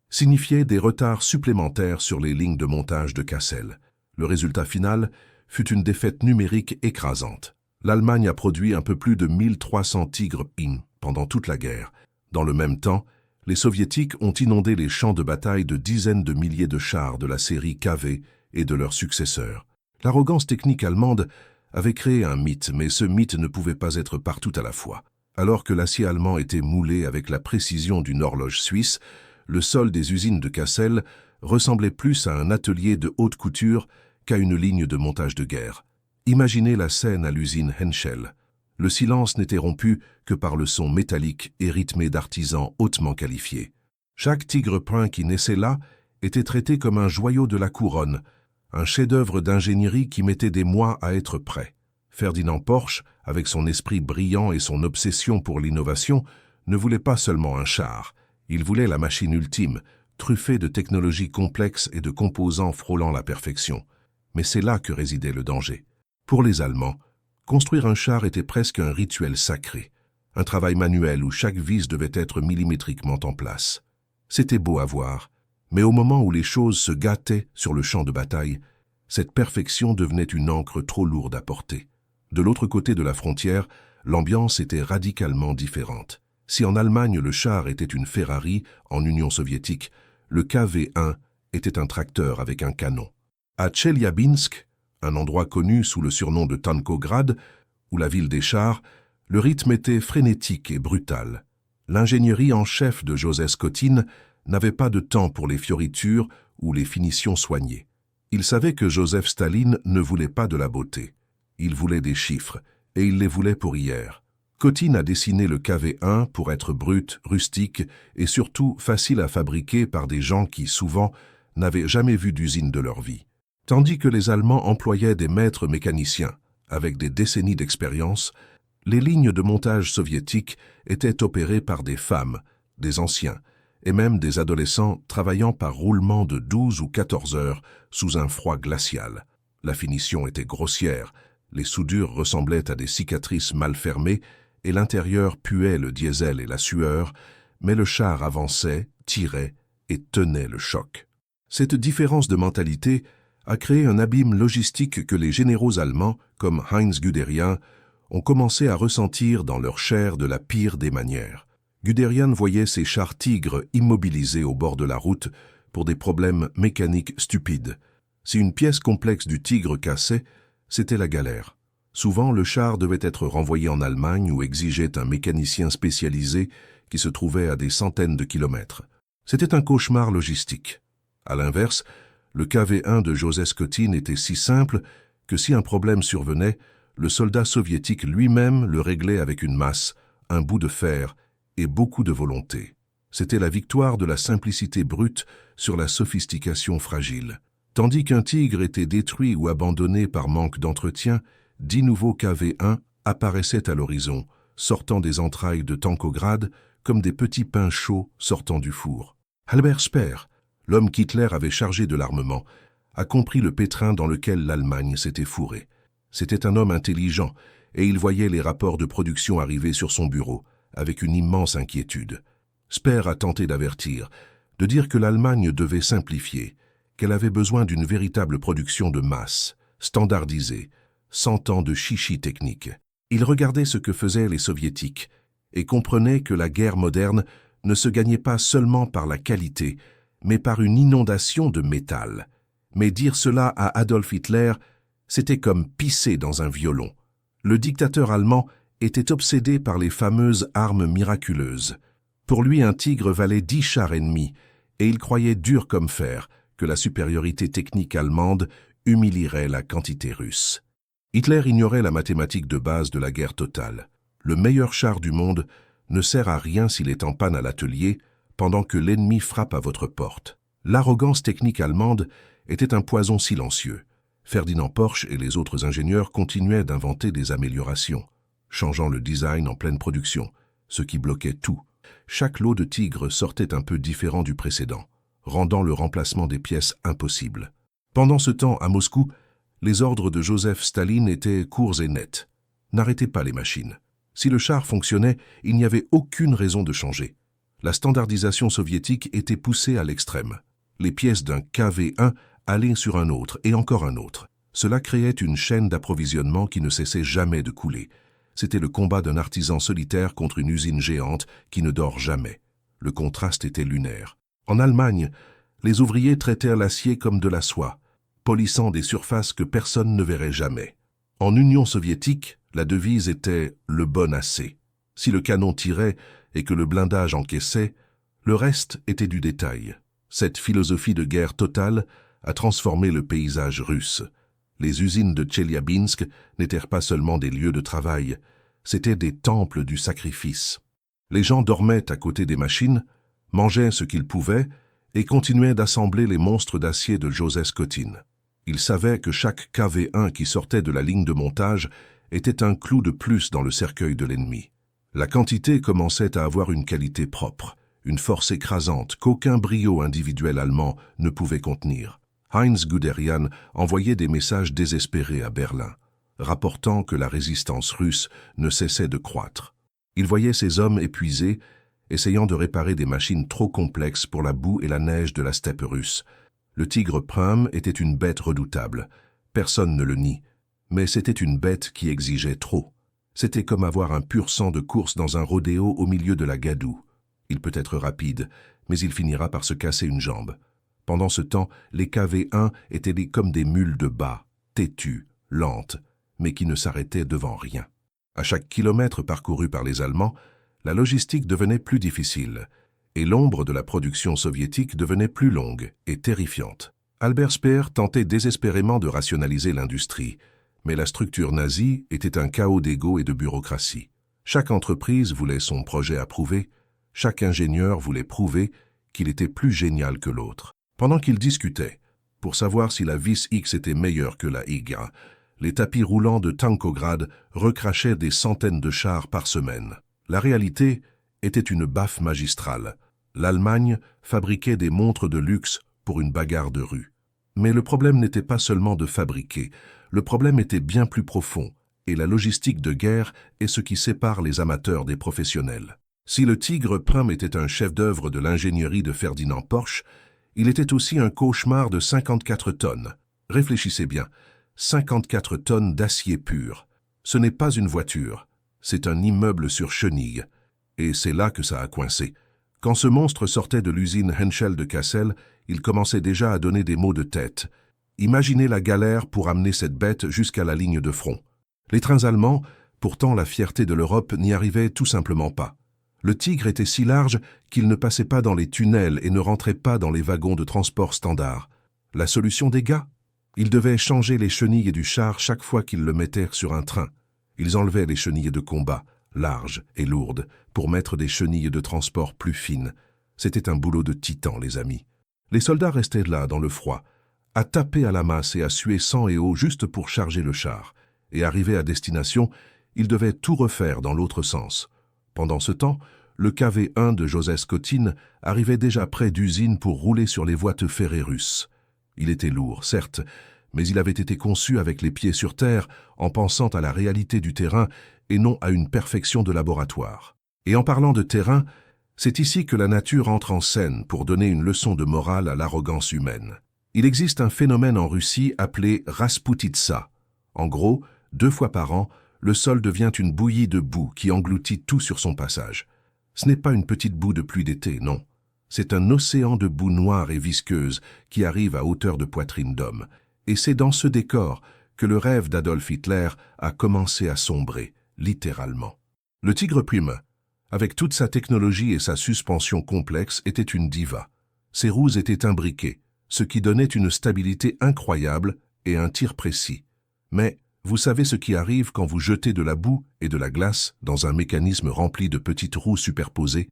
signifiait des retards supplémentaires sur les lignes de montage de Cassel. Le résultat final fut une défaite numérique écrasante. L'Allemagne a produit un peu plus de 1300 Tigre Prüm pendant toute la guerre. Dans le même temps, les Soviétiques ont inondé les champs de bataille de dizaines de milliers de chars de la série KV et de leurs successeurs. L'arrogance technique allemande avait créé un mythe, mais ce mythe ne pouvait pas être partout à la fois. Alors que l'acier allemand était moulé avec la précision d'une horloge suisse, le sol des usines de Cassel ressemblait plus à un atelier de haute couture qu'à une ligne de montage de guerre. Imaginez la scène à l'usine Henschel. Le silence n'était rompu que par le son métallique et rythmé d'artisans hautement qualifiés. Chaque Tigre Prüm qui naissait là était traité comme un joyau de la couronne, un chef-d'œuvre d'ingénierie qui mettait des mois à être prêt. Ferdinand Porsche, avec son esprit brillant et son obsession pour l'innovation, ne voulait pas seulement un char. Il voulait la machine ultime, truffée de technologies complexes et de composants frôlant la perfection. Mais c'est là que résidait le danger. Pour les Allemands, construire un char était presque un rituel sacré, un travail manuel où chaque vis devait être millimétriquement en place. C'était beau à voir, mais au moment où les choses se gâtaient sur le champ de bataille, cette perfection devenait une encre trop lourde à porter. De l'autre côté de la frontière, l'ambiance était radicalement différente. Si en Allemagne le char était une Ferrari, en Union soviétique, le KV-1 était un tracteur avec un canon. À Tcheliabinsk, un endroit connu sous le surnom de Tankograd, ou la ville des chars, le rythme était frénétique et brutal. L'ingénierie en chef de Joseph Skotin n'avait pas de temps pour les fioritures ou les finitions soignées. Il savait que Joseph Staline ne voulait pas de la beauté. Il voulait des chiffres, et il les voulait pour hier. Skotin a dessiné le KV-1 pour être brut, rustique et surtout facile à fabriquer par des gens qui, souvent, n'avaient jamais vu d'usine de leur vie. Tandis que les Allemands employaient des maîtres mécaniciens, avec des décennies d'expérience, les lignes de montage soviétiques étaient opérées par des femmes, des anciens, et même des adolescents travaillant par roulement de 12 ou 14 heures sous un froid glacial. La finition était grossière, les soudures ressemblaient à des cicatrices mal fermées et l'intérieur puait le diesel et la sueur, mais le char avançait, tirait et tenait le choc. Cette différence de mentalité a créé un abîme logistique que les généraux allemands, comme Heinz Guderian, ont commencé à ressentir dans leur chair de la pire des manières. Guderian voyait ses chars tigres immobilisés au bord de la route pour des problèmes mécaniques stupides. Si une pièce complexe du Tigre cassait, c'était la galère. Souvent, le char devait être renvoyé en Allemagne où exigeait un mécanicien spécialisé qui se trouvait à des centaines de kilomètres. C'était un cauchemar logistique. À l'inverse, le KV-1 de Joseph Skotin était si simple que si un problème survenait, le soldat soviétique lui-même le réglait avec une masse, un bout de fer et beaucoup de volonté. C'était la victoire de la simplicité brute sur la sophistication fragile. Tandis qu'un Tigre était détruit ou abandonné par manque d'entretien, 10 nouveaux KV-1 apparaissaient à l'horizon, sortant des entrailles de Tankograd comme des petits pains chauds sortant du four. Albert Speer, l'homme qu'Hitler avait chargé de l'armement, a compris le pétrin dans lequel l'Allemagne s'était fourrée. C'était un homme intelligent, et il voyait les rapports de production arriver sur son bureau, avec une immense inquiétude. Speer a tenté d'avertir, de dire que l'Allemagne devait simplifier, qu'elle avait besoin d'une véritable production de masse, standardisée, sans tant de chichi technique. Il regardait ce que faisaient les Soviétiques et comprenait que la guerre moderne ne se gagnait pas seulement par la qualité, mais par une inondation de métal. Mais dire cela à Adolf Hitler, c'était comme pisser dans un violon. Le dictateur allemand était obsédé par les fameuses armes miraculeuses. Pour lui, un tigre valait 10 chars ennemis, et il croyait dur comme fer que la supériorité technique allemande humilierait la quantité russe. Hitler ignorait la mathématique de base de la guerre totale. Le meilleur char du monde ne sert à rien s'il est en panne à l'atelier pendant que l'ennemi frappe à votre porte. L'arrogance technique allemande était un poison silencieux. Ferdinand Porsche et les autres ingénieurs continuaient d'inventer des améliorations, changeant le design en pleine production, ce qui bloquait tout. Chaque lot de Tigre sortait un peu différent du précédent, rendant le remplacement des pièces impossible. Pendant ce temps, à Moscou, les ordres de Joseph Staline étaient courts et nets. N'arrêtez pas les machines. Si le char fonctionnait, il n'y avait aucune raison de changer. La standardisation soviétique était poussée à l'extrême. Les pièces d'un KV-1 allaient sur un autre et encore un autre. Cela créait une chaîne d'approvisionnement qui ne cessait jamais de couler. C'était le combat d'un artisan solitaire contre une usine géante qui ne dort jamais. Le contraste était lunaire. En Allemagne, les ouvriers traitèrent l'acier comme de la soie, polissant des surfaces que personne ne verrait jamais. En Union soviétique, la devise était « le bon assez ». Si le canon tirait et que le blindage encaissait, le reste était du détail. Cette philosophie de guerre totale a transformé le paysage russe. Les usines de Tcheliabinsk n'étaient pas seulement des lieux de travail, c'étaient des temples du sacrifice. Les gens dormaient à côté des machines, mangeaient ce qu'ils pouvaient et continuaient d'assembler les monstres d'acier de Joseph Kotin. Ils savaient que chaque KV-1 qui sortait de la ligne de montage était un clou de plus dans le cercueil de l'ennemi. La quantité commençait à avoir une qualité propre, une force écrasante qu'aucun brio individuel allemand ne pouvait contenir. Heinz Guderian envoyait des messages désespérés à Berlin, rapportant que la résistance russe ne cessait de croître. Il voyait ces hommes épuisés, essayant de réparer des machines trop complexes pour la boue et la neige de la steppe russe. Le Tigre Prüm était une bête redoutable, personne ne le nie, mais c'était une bête qui exigeait trop. C'était comme avoir un pur sang de course dans un rodéo au milieu de la gadoue. Il peut être rapide, mais il finira par se casser une jambe. Pendant ce temps, les KV-1 étaient comme des mules de bas, têtues, lentes, mais qui ne s'arrêtaient devant rien. À chaque kilomètre parcouru par les Allemands, la logistique devenait plus difficile, et l'ombre de la production soviétique devenait plus longue et terrifiante. Albert Speer tentait désespérément de rationaliser l'industrie, mais la structure nazie était un chaos d'ego et de bureaucratie. Chaque entreprise voulait son projet approuvé, chaque ingénieur voulait prouver qu'il était plus génial que l'autre. Pendant qu'ils discutaient, pour savoir si la vis X était meilleure que la Y, les tapis roulants de Tankograd recrachaient des centaines de chars par semaine. La réalité était une baffe magistrale. L'Allemagne fabriquait des montres de luxe pour une bagarre de rue. Mais le problème n'était pas seulement de fabriquer, le problème était bien plus profond, et la logistique de guerre est ce qui sépare les amateurs des professionnels. Si le Tigre Prüm était un chef-d'œuvre de l'ingénierie de Ferdinand Porsche, il était aussi un cauchemar de 54 tonnes. Réfléchissez bien, 54 tonnes d'acier pur. Ce n'est pas une voiture, c'est un immeuble sur chenilles. Et c'est là que ça a coincé. Quand ce monstre sortait de l'usine Henschel de Kassel, il commençait déjà à donner des maux de tête. Imaginez la galère pour amener cette bête jusqu'à la ligne de front. Les trains allemands, pourtant la fierté de l'Europe, n'y arrivaient tout simplement pas. Le Tigre était si large qu'il ne passait pas dans les tunnels et ne rentrait pas dans les wagons de transport standard. La solution des gars? Ils devaient changer les chenilles du char chaque fois qu'ils le mettaient sur un train. Ils enlevaient les chenilles de combat, larges et lourdes, pour mettre des chenilles de transport plus fines. C'était un boulot de titan, les amis. Les soldats restaient là, dans le froid, à taper à la masse et à suer sang et eau juste pour charger le char. Et arrivés à destination, ils devaient tout refaire dans l'autre sens. Pendant ce temps, le KV-1 de Joseph Kotin arrivait déjà près d'usine pour rouler sur les voies ferrées russes. Il était lourd, certes, mais il avait été conçu avec les pieds sur terre en pensant à la réalité du terrain et non à une perfection de laboratoire. Et en parlant de terrain, C'est ici que la nature entre en scène pour donner une leçon de morale à l'arrogance humaine. Il existe un phénomène en Russie appelé Rasputitsa. En gros, 2 fois par an, le sol devient une bouillie de boue qui engloutit tout sur son passage. Ce n'est pas une petite boue de pluie d'été, non. C'est un océan de boue noire et visqueuse qui arrive à hauteur de poitrine d'homme. Et c'est dans ce décor que le rêve d'Adolf Hitler a commencé à sombrer, littéralement. Le Tigre Puma, avec toute sa technologie et sa suspension complexe, était une diva. Ses roues étaient imbriquées, ce qui donnait une stabilité incroyable et un tir précis. Mais vous savez ce qui arrive quand vous jetez de la boue et de la glace dans un mécanisme rempli de petites roues superposées?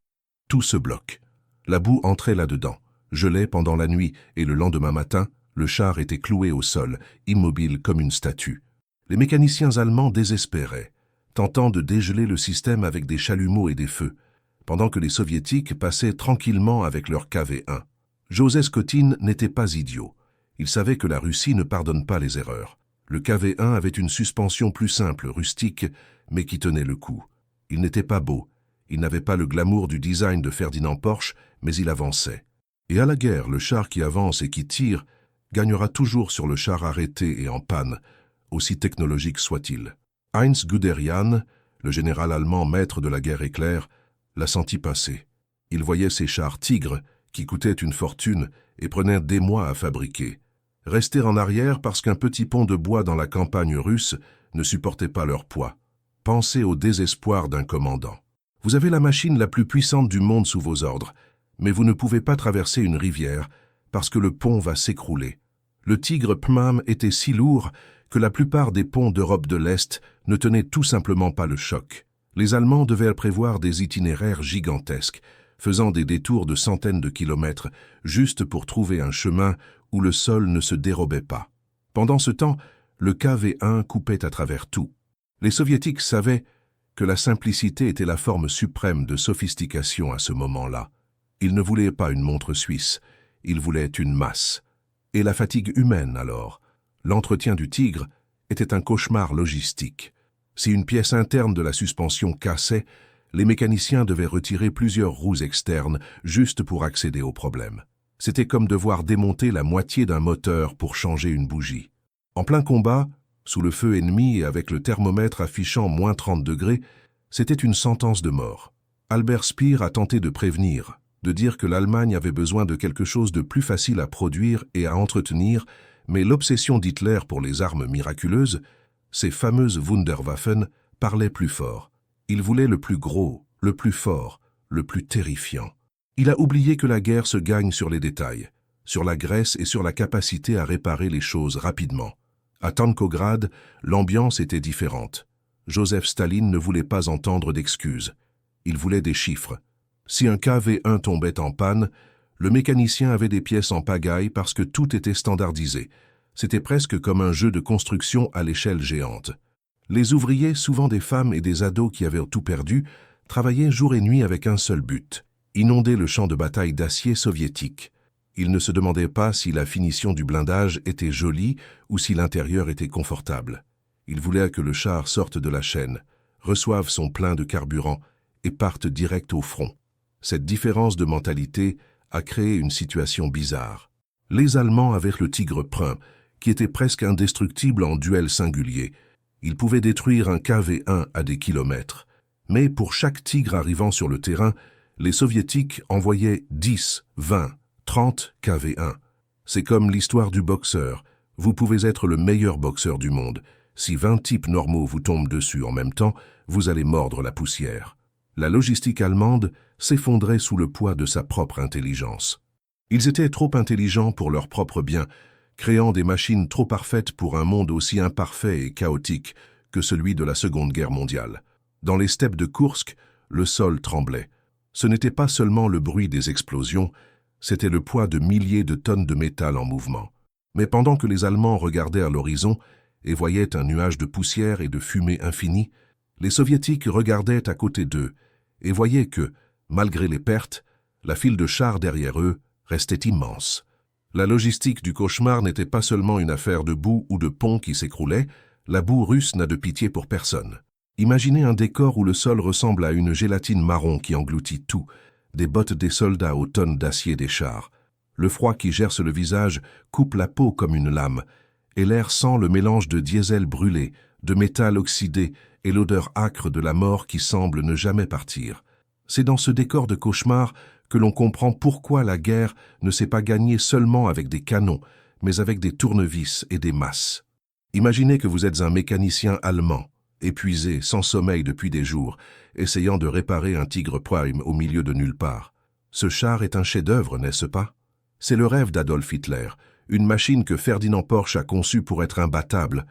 Tout se bloque. La boue entrait là-dedans, gelait pendant la nuit et le lendemain matin, le char était cloué au sol, immobile comme une statue. Les mécaniciens allemands désespéraient, tentant de dégeler le système avec des chalumeaux et des feux, pendant que les soviétiques passaient tranquillement avec leur KV-1. Joseph Skotin n'était pas idiot. Il savait que la Russie ne pardonne pas les erreurs. Le KV-1 avait une suspension plus simple, rustique, mais qui tenait le coup. Il n'était pas beau. Il n'avait pas le glamour du design de Ferdinand Porsche, mais il avançait. Et à la guerre, le char qui avance et qui tire gagnera toujours sur le char arrêté et en panne, aussi technologique soit-il. Heinz Guderian, le général allemand maître de la guerre éclair, l'a senti passer. Il voyait ces chars tigres, qui coûtaient une fortune et prenaient des mois à fabriquer, rester en arrière parce qu'un petit pont de bois dans la campagne russe ne supportait pas leur poids. Pensez au désespoir d'un commandant. Vous avez la machine la plus puissante du monde sous vos ordres, mais vous ne pouvez pas traverser une rivière parce que le pont va s'écrouler. Le Tigre Pmam était si lourd que la plupart des ponts d'Europe de l'Est ne tenaient tout simplement pas le choc. Les Allemands devaient prévoir des itinéraires gigantesques, faisant des détours de centaines de kilomètres, juste pour trouver un chemin où le sol ne se dérobait pas. Pendant ce temps, le KV-1 coupait à travers tout. Les Soviétiques savaient que la simplicité était la forme suprême de sophistication à ce moment-là. Ils ne voulaient pas une montre suisse, ils voulaient une masse. Et la fatigue humaine, alors? L'entretien du Tigre était un cauchemar logistique. Si une pièce interne de la suspension cassait, les mécaniciens devaient retirer plusieurs roues externes juste pour accéder au problème. C'était comme devoir démonter la moitié d'un moteur pour changer une bougie. En plein combat, sous le feu ennemi et avec le thermomètre affichant moins 30 degrés, c'était une sentence de mort. Albert Speer a tenté de prévenir, de dire que l'Allemagne avait besoin de quelque chose de plus facile à produire et à entretenir, mais l'obsession d'Hitler pour les armes miraculeuses, ces fameuses Wunderwaffen, parlait plus fort. Il voulait le plus gros, le plus fort, le plus terrifiant. Il a oublié que la guerre se gagne sur les détails, sur la graisse et sur la capacité à réparer les choses rapidement. À Tankograd, l'ambiance était différente. Joseph Staline ne voulait pas entendre d'excuses. Il voulait des chiffres. Si un KV-1 tombait en panne, le mécanicien avait des pièces en pagaille parce que tout était standardisé. C'était presque comme un jeu de construction à l'échelle géante. Les ouvriers, souvent des femmes et des ados qui avaient tout perdu, travaillaient jour et nuit avec un seul but, inonder le champ de bataille d'acier soviétique. Ils ne se demandaient pas si la finition du blindage était jolie ou si l'intérieur était confortable. Ils voulaient que le char sorte de la chaîne, reçoive son plein de carburant et parte direct au front. Cette différence de mentalité a créé une situation bizarre. Les Allemands avaient le Tigre Prum, qui était presque indestructible en duel singulier. Il pouvait détruire un KV-1 à des kilomètres. Mais pour chaque Tigre arrivant sur le terrain, les Soviétiques envoyaient 10, 20, 30 KV-1. C'est comme l'histoire du boxeur. Vous pouvez être le meilleur boxeur du monde. Si 20 types normaux vous tombent dessus en même temps, vous allez mordre la poussière. La logistique allemande s'effondrait sous le poids de sa propre intelligence. Ils étaient trop intelligents pour leur propre bien, créant des machines trop parfaites pour un monde aussi imparfait et chaotique que celui de la Seconde Guerre mondiale. Dans les steppes de Koursk, le sol tremblait. Ce n'était pas seulement le bruit des explosions, c'était le poids de milliers de tonnes de métal en mouvement. Mais pendant que les Allemands regardaient à l'horizon et voyaient un nuage de poussière et de fumée infinie, les Soviétiques regardaient à côté d'eux et voyaient que, malgré les pertes, la file de chars derrière eux restait immense. La logistique du cauchemar n'était pas seulement une affaire de boue ou de pont qui s'écroulait, la boue russe n'a de pitié pour personne. Imaginez un décor où le sol ressemble à une gélatine marron qui engloutit tout. des bottes des soldats aux tonnes d'acier des chars. Le froid qui gerce le visage coupe la peau comme une lame, et l'air sent le mélange de diesel brûlé, de métal oxydé et l'odeur âcre de la mort qui semble ne jamais partir. C'est dans ce décor de cauchemar que l'on comprend pourquoi la guerre ne s'est pas gagnée seulement avec des canons, mais avec des tournevis et des masses. Imaginez que vous êtes un mécanicien allemand, épuisé, sans sommeil depuis des jours, essayant de réparer un Tigre Prime au milieu de nulle part. Ce char est un chef-d'œuvre, n'est-ce pas? C'est le rêve d'Adolf Hitler, une machine que Ferdinand Porsche a conçue pour être imbattable.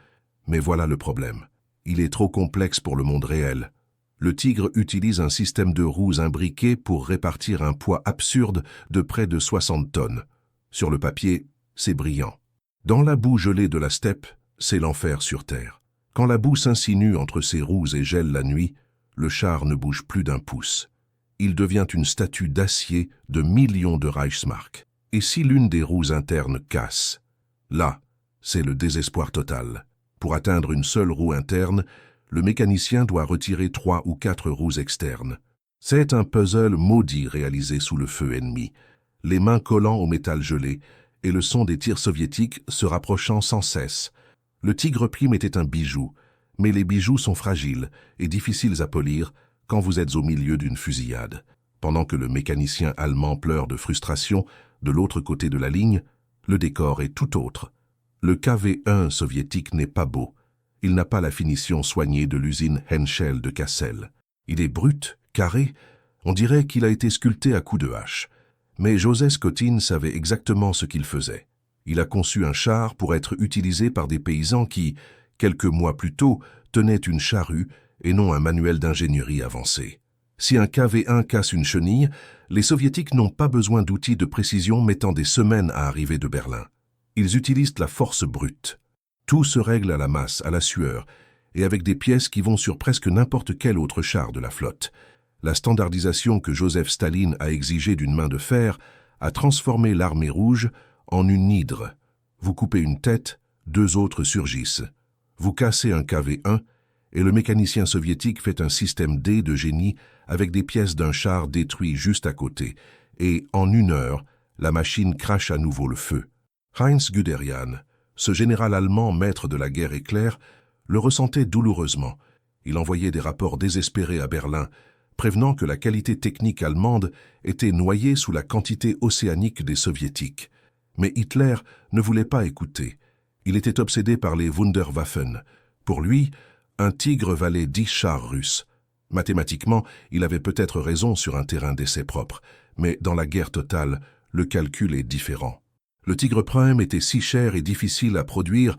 Mais voilà le problème. Il est trop complexe pour le monde réel. Le Tigre utilise un système de roues imbriquées pour répartir un poids absurde de près de 60 tonnes. Sur le papier, c'est brillant. Dans la boue gelée de la steppe, c'est l'enfer sur Terre. Quand la boue s'insinue entre ses roues et gèle la nuit, le char ne bouge plus d'un pouce. Il devient une statue d'acier de millions de Reichsmark. Et si l'une des roues internes casse? Là, c'est le désespoir total. Pour atteindre une seule roue interne, le mécanicien doit retirer 3 ou 4 roues externes. C'est un puzzle maudit réalisé sous le feu ennemi, les mains collant au métal gelé et le son des tirs soviétiques se rapprochant sans cesse. Le Tigre Prime était un bijou, mais les bijoux sont fragiles et difficiles à polir quand vous êtes au milieu d'une fusillade. Pendant que le mécanicien allemand pleure de frustration, de l'autre côté de la ligne, le décor est tout autre. Le KV-1 soviétique n'est pas beau. Il n'a pas la finition soignée de l'usine Henschel de Kassel. Il est brut, carré, on dirait qu'il a été sculpté à coups de hache. Mais Joseph Skotin savait exactement ce qu'il faisait. Il a conçu un char pour être utilisé par des paysans qui, quelques mois plus tôt, tenaient une charrue et non un manuel d'ingénierie avancé. Si un KV-1 casse une chenille, les Soviétiques n'ont pas besoin d'outils de précision mettant des semaines à arriver de Berlin. Ils utilisent la force brute. Tout se règle à la masse, à la sueur, et avec des pièces qui vont sur presque n'importe quel autre char de la flotte. La standardisation que Joseph Staline a exigée d'une main de fer a transformé l'armée rouge en une hydre. Vous coupez une tête, 2 autres surgissent. Vous cassez un KV-1 et le mécanicien soviétique fait un système D de génie avec des pièces d'un char détruit juste à côté. Et en 1 heure, la machine crache à nouveau le feu. Heinz Guderian, ce général allemand maître de la guerre éclair, le ressentait douloureusement. Il envoyait des rapports désespérés à Berlin, prévenant que la qualité technique allemande était noyée sous la quantité océanique des soviétiques. Mais Hitler ne voulait pas écouter. Il était obsédé par les Wunderwaffen. Pour lui, un Tigre valait 10 chars russes. Mathématiquement, il avait peut-être raison sur un terrain d'essai propre, mais dans la guerre totale, le calcul est différent. Le Tigre Prime était si cher et difficile à produire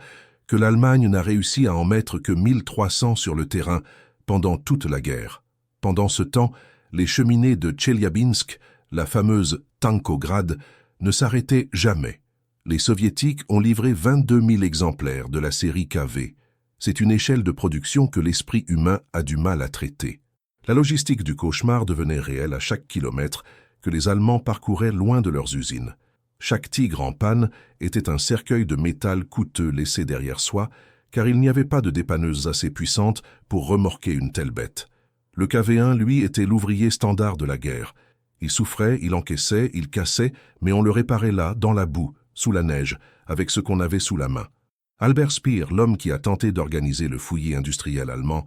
que l'Allemagne n'a réussi à en mettre que 1300 sur le terrain pendant toute la guerre. Pendant ce temps, les cheminées de Tcheliabinsk, la fameuse Tankograd, ne s'arrêtaient jamais. Les Soviétiques ont livré 22 000 exemplaires de la série KV. C'est une échelle de production que l'esprit humain a du mal à traiter. La logistique du cauchemar devenait réelle à chaque kilomètre que les Allemands parcouraient loin de leurs usines. Chaque Tigre en panne était un cercueil de métal coûteux laissé derrière soi, car il n'y avait pas de dépanneuse assez puissante pour remorquer une telle bête. Le KV-1, lui, était l'ouvrier standard de la guerre. Il souffrait, il encaissait, il cassait, mais on le réparait là, dans la boue, sous la neige, avec ce qu'on avait sous la main. Albert Speer, l'homme qui a tenté d'organiser le fouillis industriel allemand,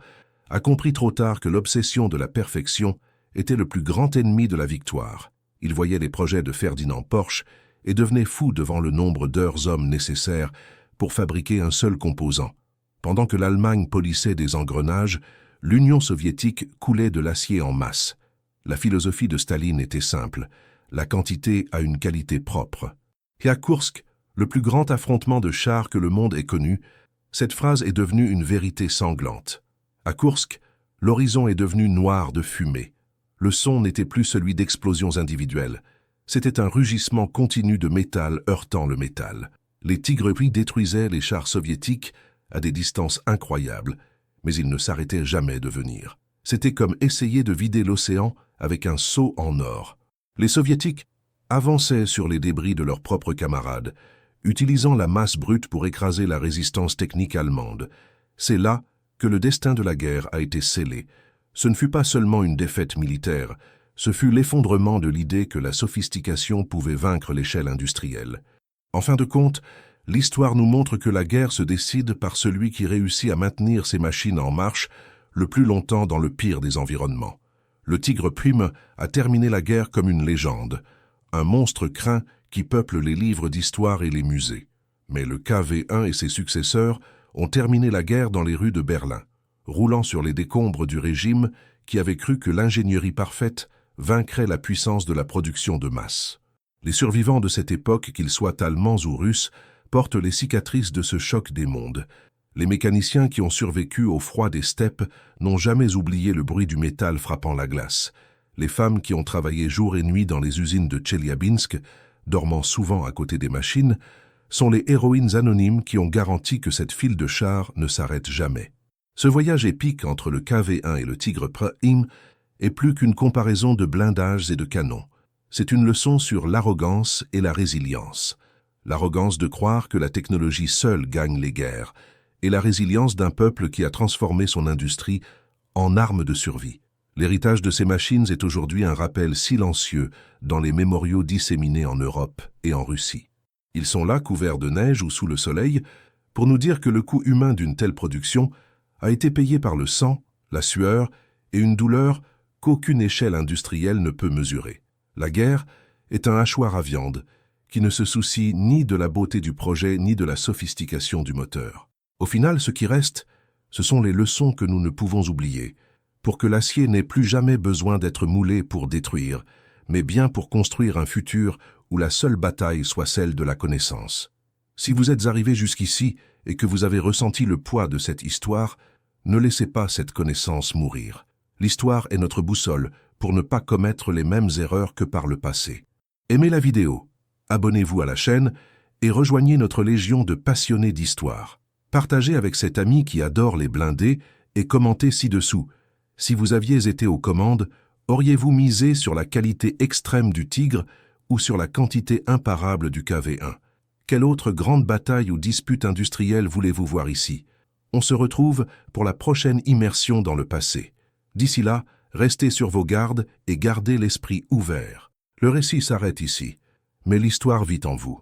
a compris trop tard que l'obsession de la perfection était le plus grand ennemi de la victoire. Il voyait les projets de Ferdinand Porsche et devenait fou devant le nombre d'heures hommes nécessaires pour fabriquer un seul composant. Pendant que l'Allemagne polissait des engrenages, l'Union soviétique coulait de l'acier en masse. La philosophie de Staline était simple. La quantité a une qualité propre. Et à Kursk, le plus grand affrontement de chars que le monde ait connu, cette phrase est devenue une vérité sanglante. À Kursk, l'horizon est devenu noir de fumée. Le son n'était plus celui d'explosions individuelles. C'était un rugissement continu de métal heurtant le métal. Les Tigres Prime détruisaient les chars soviétiques à des distances incroyables, mais ils ne s'arrêtaient jamais de venir. C'était comme essayer de vider l'océan avec un seau en or. Les Soviétiques avançaient sur les débris de leurs propres camarades, utilisant la masse brute pour écraser la résistance technique allemande. C'est là que le destin de la guerre a été scellé. Ce ne fut pas seulement une défaite militaire, Ce fut l'effondrement de l'idée que la sophistication pouvait vaincre l'échelle industrielle. En fin de compte, l'histoire nous montre que la guerre se décide par celui qui réussit à maintenir ses machines en marche le plus longtemps dans le pire des environnements. Le Tigre Prime a terminé la guerre comme une légende, un monstre craint qui peuple les livres d'histoire et les musées. Mais le KV-1 et ses successeurs ont terminé la guerre dans les rues de Berlin, roulant sur les décombres du régime qui avait cru que l'ingénierie parfaite vaincrait la puissance de la production de masse. Les survivants de cette époque, qu'ils soient allemands ou russes, portent les cicatrices de ce choc des mondes. Les mécaniciens qui ont survécu au froid des steppes n'ont jamais oublié le bruit du métal frappant la glace. Les femmes qui ont travaillé jour et nuit dans les usines de Tcheliabinsk, dormant souvent à côté des machines, sont les héroïnes anonymes qui ont garanti que cette file de chars ne s'arrête jamais. Ce voyage épique entre le KV-1 et le Tigre Prime est plus qu'une comparaison de blindages et de canons. C'est une leçon sur l'arrogance et la résilience. L'arrogance de croire que la technologie seule gagne les guerres, et la résilience d'un peuple qui a transformé son industrie en arme de survie. L'héritage de ces machines est aujourd'hui un rappel silencieux dans les mémoriaux disséminés en Europe et en Russie. Ils sont là, couverts de neige ou sous le soleil, pour nous dire que le coût humain d'une telle production a été payé par le sang, la sueur et une douleur qu'aucune échelle industrielle ne peut mesurer. La guerre est un hachoir à viande qui ne se soucie ni de la beauté du projet ni de la sophistication du moteur. Au final, ce qui reste, ce sont les leçons que nous ne pouvons oublier, pour que l'acier n'ait plus jamais besoin d'être moulé pour détruire, mais bien pour construire un futur où la seule bataille soit celle de la connaissance. Si vous êtes arrivé jusqu'ici et que vous avez ressenti le poids de cette histoire, ne laissez pas cette connaissance mourir. L'histoire est notre boussole pour ne pas commettre les mêmes erreurs que par le passé. Aimez la vidéo, abonnez-vous à la chaîne et rejoignez notre légion de passionnés d'histoire. Partagez avec cet ami qui adore les blindés et commentez ci-dessous. Si vous aviez été aux commandes, auriez-vous misé sur la qualité extrême du Tigre ou sur la quantité imparable du KV-1? Quelle autre grande bataille ou dispute industrielle voulez-vous voir ici? On se retrouve pour la prochaine immersion dans le passé. D'ici là, restez sur vos gardes et gardez l'esprit ouvert. Le récit s'arrête ici, mais l'histoire vit en vous.